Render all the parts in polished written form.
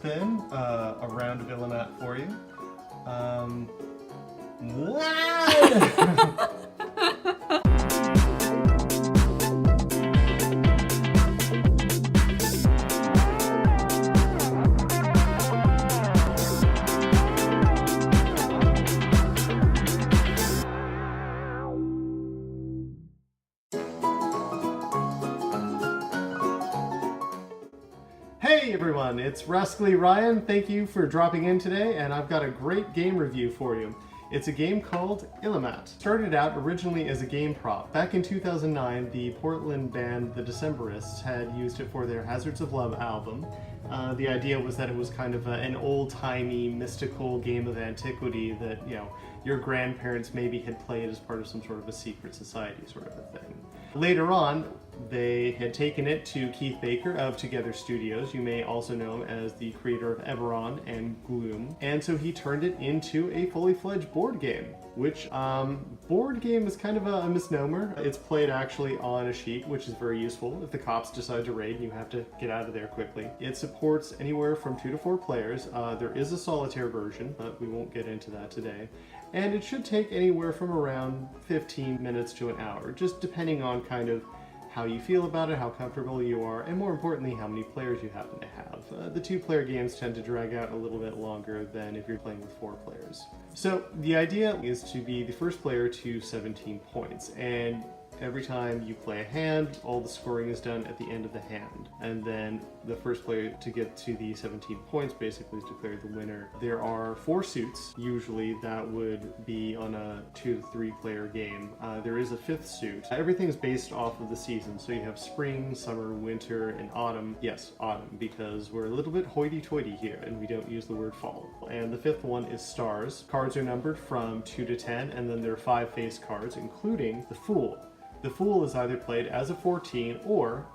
been a round of Illimat for you. Hey everyone, it's Rascally Ryan. Thank you for dropping in today, and I've got a great game review for you. It's a game called Illimat. Started out originally as a game prop. Back in 2009, the Portland band The Decemberists had used it for their Hazards of Love album. The idea was that it was kind of an old-timey, mystical game of antiquity that, your grandparents maybe had played as part of some sort of a secret society sort of a thing. Later on, they had taken it to Keith Baker of Together Studios. You may also know him as the creator of Eberron and Gloom. And so he turned it into a fully fledged board game, which board game is kind of a misnomer. It's played actually on a sheet, which is very useful if the cops decide to raid and you have to get out of there quickly. It supports anywhere from 2 to 4 players. There is a solitaire version, but we won't get into that today. And it should take anywhere from around 15 minutes to an hour, just depending on kind of how you feel about it, how comfortable you are, and more importantly, how many players you happen to have. The 2-player games tend to drag out a little bit longer than if you're playing with 4 players. So the idea is to be the first player to 17 points, and every time you play a hand, all the scoring is done at the end of the hand. And then the first player to get to the 17 points basically is declared the winner. There are 4 suits, usually, that would be on a 2 to 3 player game. There is a 5th suit. Everything's based off of the season, so you have spring, summer, winter, and autumn. Yes, autumn, because we're a little bit hoity-toity here and we don't use the word fall. And the 5th one is stars. Cards are numbered from 2 to 10, and then there are 5 face cards, including the Fool. The Fool is either played as a 14 or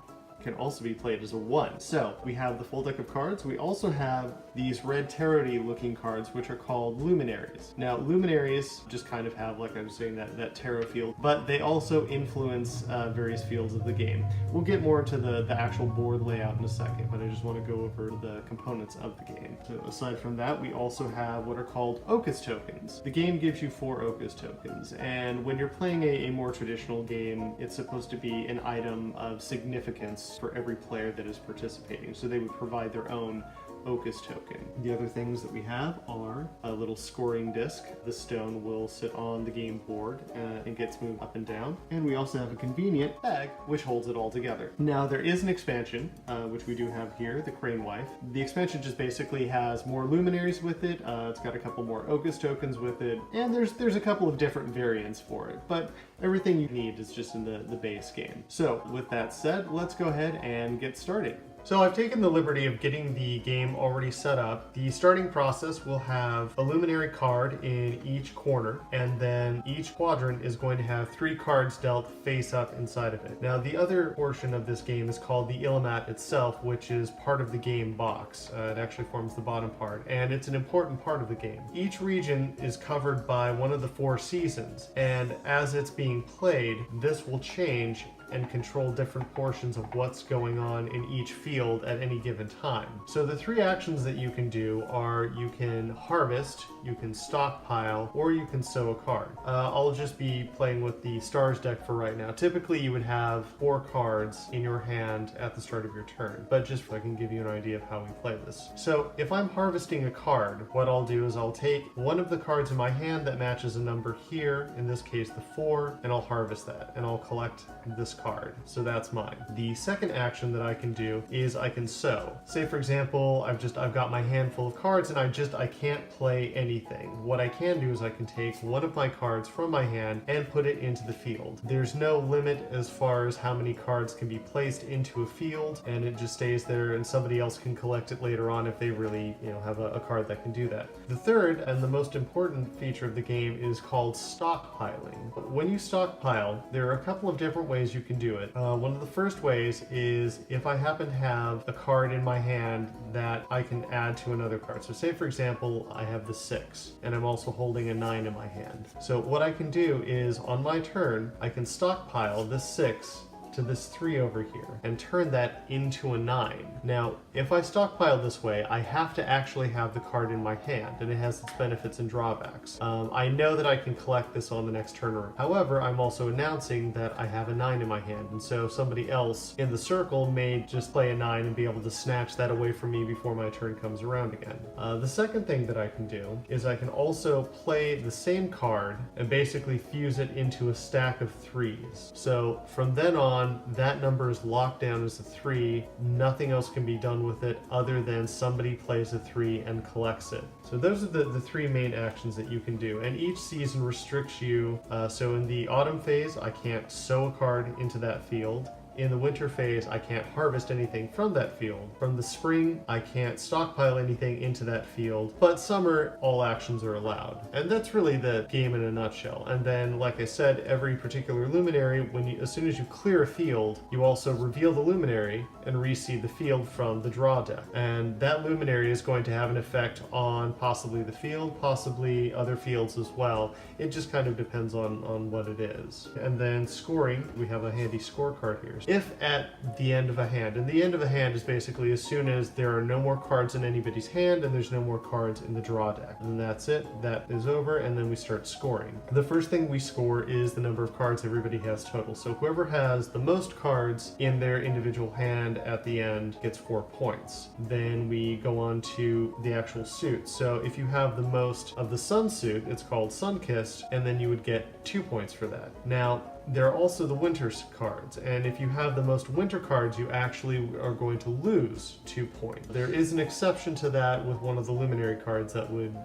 can also be played as a 1. So we have the full deck of cards. We also have these red tarot-y looking cards, which are called luminaries. Now luminaries just kind of have, like I was saying, that tarot field, but they also influence various fields of the game. We'll get more into the actual board layout in a second, but I just want to go over the components of the game. So aside from that, we also have what are called Ocus tokens. The game gives you 4 Ocus tokens, and when you're playing a more traditional game, it's supposed to be an item of significance for every player that is participating. So they would provide their own Ocus token. The other things that we have are a little scoring disc. The stone will sit on the game board and gets moved up and down. And we also have a convenient bag which holds it all together. Now there is an expansion, which we do have here, the Crane Wife. The expansion just basically has more luminaries with it. It's got a couple more Ocus tokens with it, and there's a couple of different variants for it, but everything you need is just in the base game. So with that said, let's go ahead and get started. So I've taken the liberty of getting the game already set up. The starting process will have a luminary card in each corner, and then each quadrant is going to have 3 cards dealt face up inside of it. Now the other portion of this game is called the Illimat itself, which is part of the game box. It actually forms the bottom part, and it's an important part of the game. Each region is covered by one of the 4 seasons, and as it's being played, this will change and control different portions of what's going on in each field at any given time. So the 3 actions that you can do are you can harvest, you can stockpile, or you can sow a card. I'll just be playing with the stars deck for right now. Typically you would have 4 cards in your hand at the start of your turn, but just so I can give you an idea of how we play this. So if I'm harvesting a card, what I'll do is I'll take one of the cards in my hand that matches a number here, in this case the 4, and I'll harvest that, and I'll collect this card. So that's mine. The second action that I can do is I can sow. Say for example, I've got my handful of cards and I can't play anything. What I can do is I can take one of my cards from my hand and put it into the field. There's no limit as far as how many cards can be placed into a field, and it just stays there and somebody else can collect it later on if they really, have a card that can do that. The third and the most important feature of the game is called stockpiling. When you stockpile, there are a couple of different ways you can do it. One of the first ways is if I happen to have a card in my hand that I can add to another card. So say for example, I have the 6 and I'm also holding a 9 in my hand. So what I can do is on my turn, I can stockpile this 6 to this 3 over here and turn that into a 9. Now, if I stockpile this way, I have to actually have the card in my hand, and it has its benefits and drawbacks. I know that I can collect this on the next turn around. However, I'm also announcing that I have a 9 in my hand, and so somebody else in the circle may just play a 9 and be able to snatch that away from me before my turn comes around again. The second thing that I can do is I can also play the same card and basically fuse it into a stack of 3s. So from then on, that number is locked down as a 3. Nothing else can be done with it other than somebody plays a 3 and collects it. So those are the 3 main actions that you can do, and each season restricts you. So in the autumn phase, I can't sow a card into that field. In the winter phase, I can't harvest anything from that field. From the spring, I can't stockpile anything into that field. But summer, all actions are allowed. And that's really the game in a nutshell. And then, like I said, every particular luminary, as soon as you clear a field, you also reveal the luminary and reseed the field from the draw deck. And that luminary is going to have an effect on possibly the field, possibly other fields as well. It just kind of depends on what it is. And then scoring, we have a handy scorecard here. If at the end of a hand, and the end of a hand is basically as soon as there are no more cards in anybody's hand and there's no more cards in the draw deck. And that's it, that is over, and then we start scoring. The first thing we score is the number of cards everybody has total. So whoever has the most cards in their individual hand at the end gets 4 points. Then we go on to the actual suit. So if you have the most of the sun suit, it's called Sun-Kissed, and then you would get 2 points for that. Now, there are also the winter cards, and if you have the most winter cards, you actually are going to lose 2 points. There is an exception to that with one of the luminary cards that would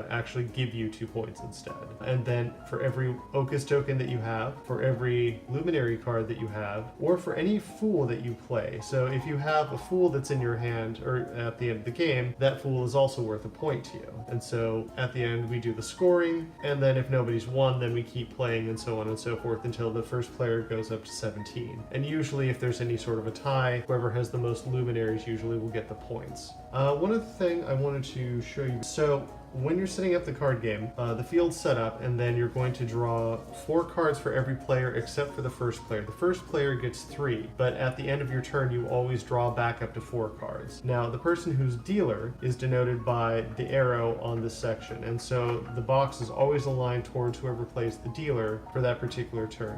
actually give you 2 points instead. And then for every Ocus token that you have, for every luminary card that you have, or for any fool that you play. So if you have a fool that's in your hand, or at the end of the game, that fool is also worth a point to you. And so at the end, we do the scoring, and then if nobody's won, then we keep playing and so on and so forth until the first player goes up to 17. And usually if there's any sort of a tie, whoever has the most luminaries usually will get the points. One other thing I wanted to show you. So when you're setting up the card game, the field's set up, and then you're going to draw 4 cards for every player except for the first player. The first player gets 3, but at the end of your turn, you always draw back up to 4 cards. Now, the person who's dealer is denoted by the arrow on this section, and so the box is always aligned towards whoever plays the dealer for that particular turn.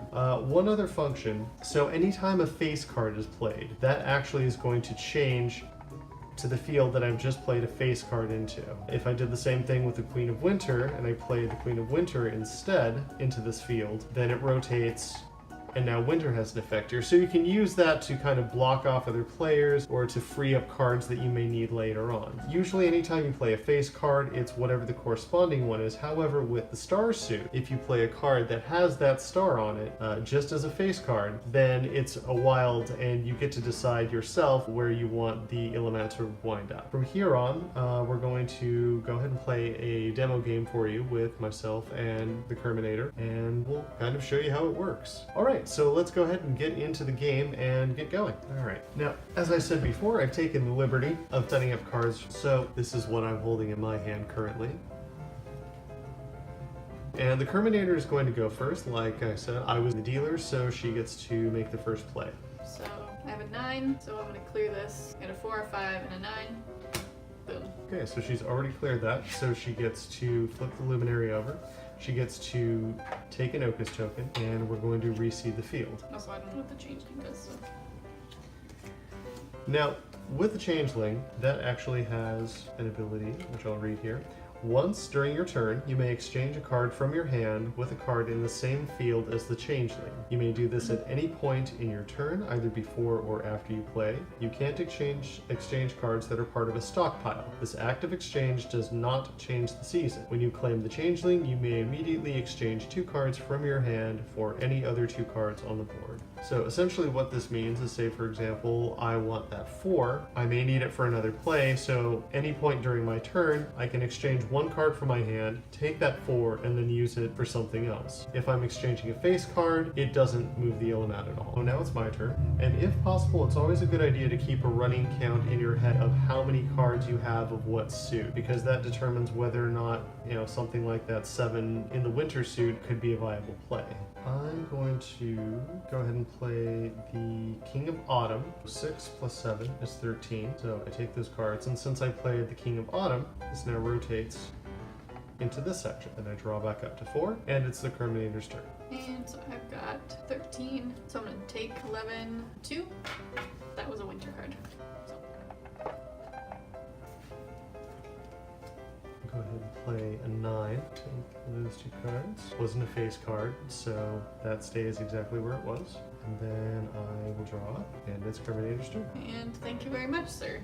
One other function, so anytime a face card is played, that actually is going to change to the field that I've just played a face card into. If I did the same thing with the Queen of Winter and I played the Queen of Winter instead into this field, then it rotates and now winter has an effect here. So you can use that to kind of block off other players or to free up cards that you may need later on. Usually anytime you play a face card, it's whatever the corresponding one is. However, with the star suit, if you play a card that has that star on it, just as a face card, then it's a wild and you get to decide yourself where you want the Illimat to wind up. From here on, we're going to go ahead and play a demo game for you with myself and the Kerrminator, and we'll kind of show you how it works. All right, so let's go ahead and get into the game and get going. All right, now, as I said before, I've taken the liberty of setting up cards, so this is what I'm holding in my hand currently. And the Kerrminator is going to go first. Like I said, I was the dealer, so she gets to make the first play. So I have a 9, so I'm going to clear this. I got a 4, a 5, and a 9. Boom. Okay, so she's already cleared that, so she gets to flip the luminary over. She gets to take an Ocus token, and we're going to reseed the field. Also, I don't know what the changeling does, so. Now, with the changeling, that actually has an ability, which I'll read here. Once during your turn, you may exchange a card from your hand with a card in the same field as the changeling. You may do this at any point in your turn, either before or after you play. You can't exchange cards that are part of a stockpile. This act of exchange does not change the season. When you claim the changeling, you may immediately exchange 2 cards from your hand for any other 2 cards on the board. So essentially what this means is, say for example, I want that 4. I may need it for another play, so any point during my turn, I can exchange 1 card from my hand, take that 4, and then use it for something else. If I'm exchanging a face card, it doesn't move the Illimat at all. So now it's my turn, and if possible, it's always a good idea to keep a running count in your head of how many cards you have of what suit, because that determines whether or not, something like that 7 in the winter suit could be a viable play. I'm going to go ahead and play the King of Autumn. 6 plus 7 is 13. So I take those cards, and since I played the King of Autumn, this now rotates into this section. And I draw back up to 4, and it's the Kerrminator's turn. And so I've got 13. So I'm going to take 11, 2. That was a winter card. So. Go ahead and play a 9. Take those 2 cards. Wasn't a face card, so that stays exactly where it was. And then I will draw, and it's Kerrminator's turn. And thank you very much, sir.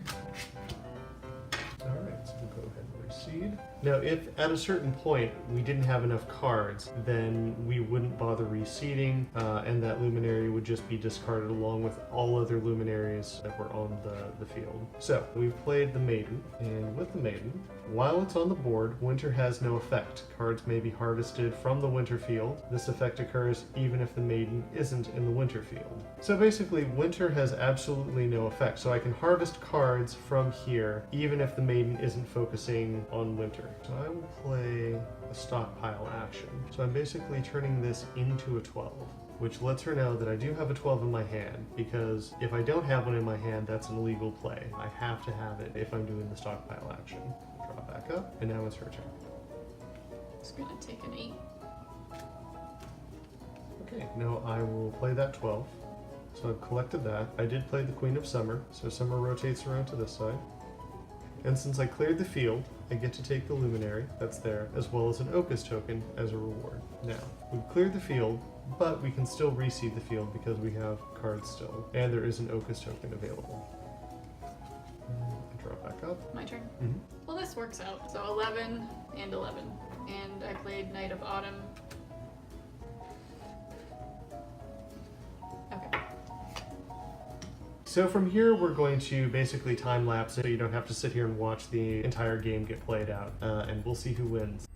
Alright, so we'll go ahead and reseed. Now, if at a certain point we didn't have enough cards, then we wouldn't bother reseeding, and that luminary would just be discarded along with all other luminaries that were on the field. So, we've played the Maiden, and with the Maiden, while it's on the board, winter has no effect. Cards may be harvested from the winter field. This effect occurs even if the Maiden isn't in the winter field. So basically, winter has absolutely no effect. So I can harvest cards from here, even if the Maiden isn't focusing on winter. So I will play a stockpile action. So I'm basically turning this into a 12, which lets her know that I do have a 12 in my hand, because if I don't have one in my hand, that's an illegal play. I have to have it if I'm doing the stockpile action. Draw back up, and now it's her turn. Just gonna take an 8. Okay, now I will play that 12. So I've collected that. I did play the Queen of Summer, so Summer rotates around to this side. And since I cleared the field, I get to take the Luminary that's there, as well as an Ocus token as a reward. Now, we've cleared the field, but we can still reseed the field because we have cards still, and there is an Ocus token available. I draw back up. My turn? Mm-hmm. Well, this works out. So 11 and 11. And I played Knight of Autumn. Okay. So from here, we're going to basically time lapse it so you don't have to sit here and watch the entire game get played out, and we'll see who wins.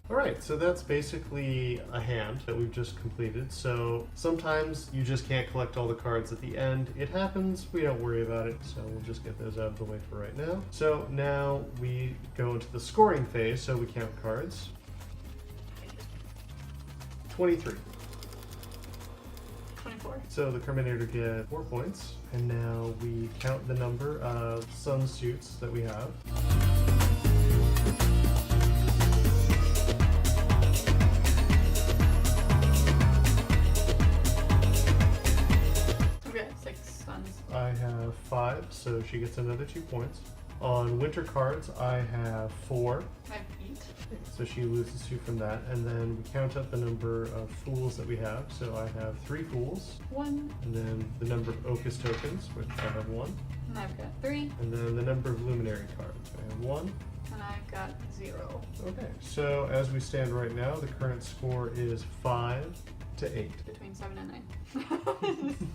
Alright, so that's basically a hand that we've just completed. So sometimes you just can't collect all the cards at the end. It happens, we don't worry about it, so we'll just get those out of the way for right now. So now we go into the scoring phase, so we count cards. 23. 24. So the Kerrminator get 4 points, and now we count the number of sun suits that we have. I have 5, so she gets another 2 points. On winter cards, I have 4. I have 8. So she loses 2 from that. And then we count up the number of fools that we have. So I have 3 fools. 1. And then the number of Ocus tokens, which I have 1. And I've got 3. And then the number of luminary cards. I have 1. And I've got 0. Okay, so as we stand right now, the current score is 5 to 8. Between 7 and 9.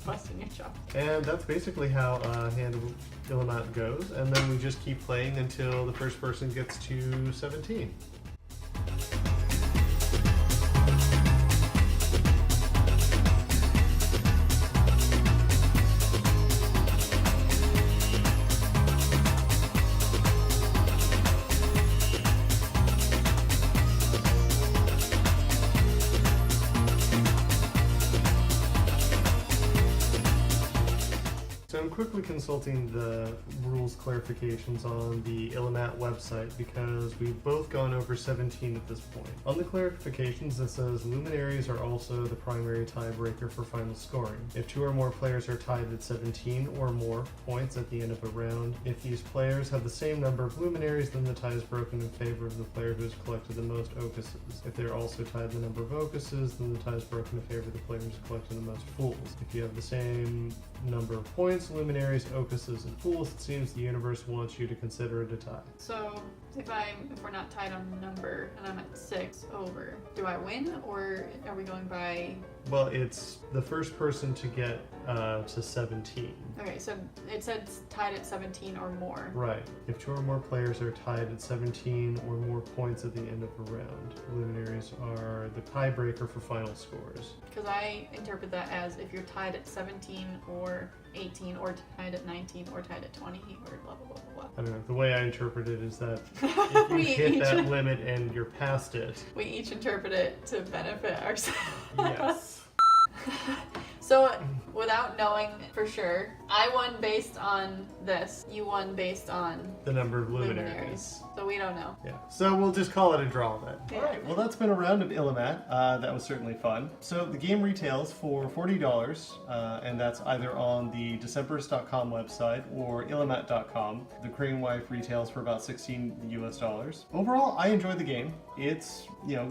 Busting your chops. And that's basically how Hand of Illimat goes, and then we just keep playing until the first person gets to 17. So I'm quickly consulting the rules clarifications on the Illimat website because we've both gone over 17 at this point. On the clarifications, it says luminaries are also the primary tiebreaker for final scoring. If 2 or more players are tied at 17 or more points at the end of a round, if these players have the same number of luminaries, then the tie is broken in favor of the player who has collected the most ocuses. If they're also tied the number of ocuses, then the tie is broken in favor of the player who's collected the most fools. If you have the same number of points, luminaries, ocuses, and fools, it seems the universe wants you to consider it a tie. So if we're not tied on the number and I'm at 6 over, do I win, or are we going by? Well, it's the first person to get to 17. Okay, so it said tied at 17 or more. Right. If 2 or more players are tied at 17 or more points at the end of a round, luminaries are the tiebreaker for final scores. Because I interpret that as if you're tied at 17 or 18 or tied at 19 or tied at 20 or blah blah blah blah blah. I don't know. The way I interpret it is that if you hit that limit and you're past it. We each interpret it to benefit ourselves. Yes. So, without knowing for sure, I won based on this. You won based on the number of luminaries. So we don't know. Yeah. So we'll just call it a draw then. Yeah. All right. Well, that's been a round of Illimat. That was certainly fun. So the game retails for $40, and that's either on the Decemberist.com website or Illimat.com. The Crane Wife retails for about $16 US. Overall, I enjoyed the game. It's,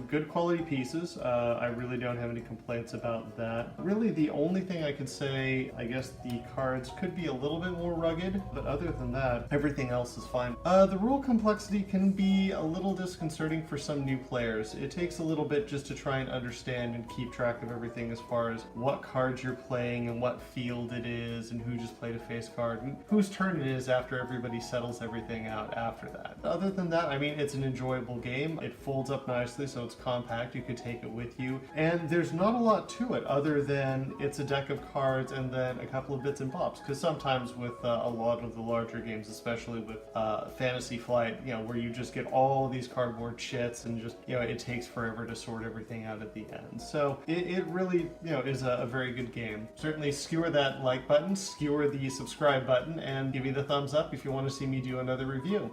good quality pieces. I really don't have any complaints about that. Really, the only thing I could say, I guess the cards could be a little bit more rugged, but other than that, everything else is fine. The rule complexity can be a little disconcerting for some new players. It takes a little bit just to try and understand and keep track of everything as far as what cards you're playing and what field it is and who just played a face card and whose turn it is after everybody settles everything out after that. Other than that, I mean, it's an enjoyable game. It folds up nicely, so it's compact. You could take it with you. And there's not a lot to it other than it's a deck of cards and then a couple of bits and bobs. Because sometimes with a lot of the larger games, especially with Fantasy Flight, where you just get all these cardboard shits and just, it takes forever to sort everything out at the end. So it really, is a very good game. Certainly skewer that like button, skewer the subscribe button, and give me the thumbs up if you want to see me do another review.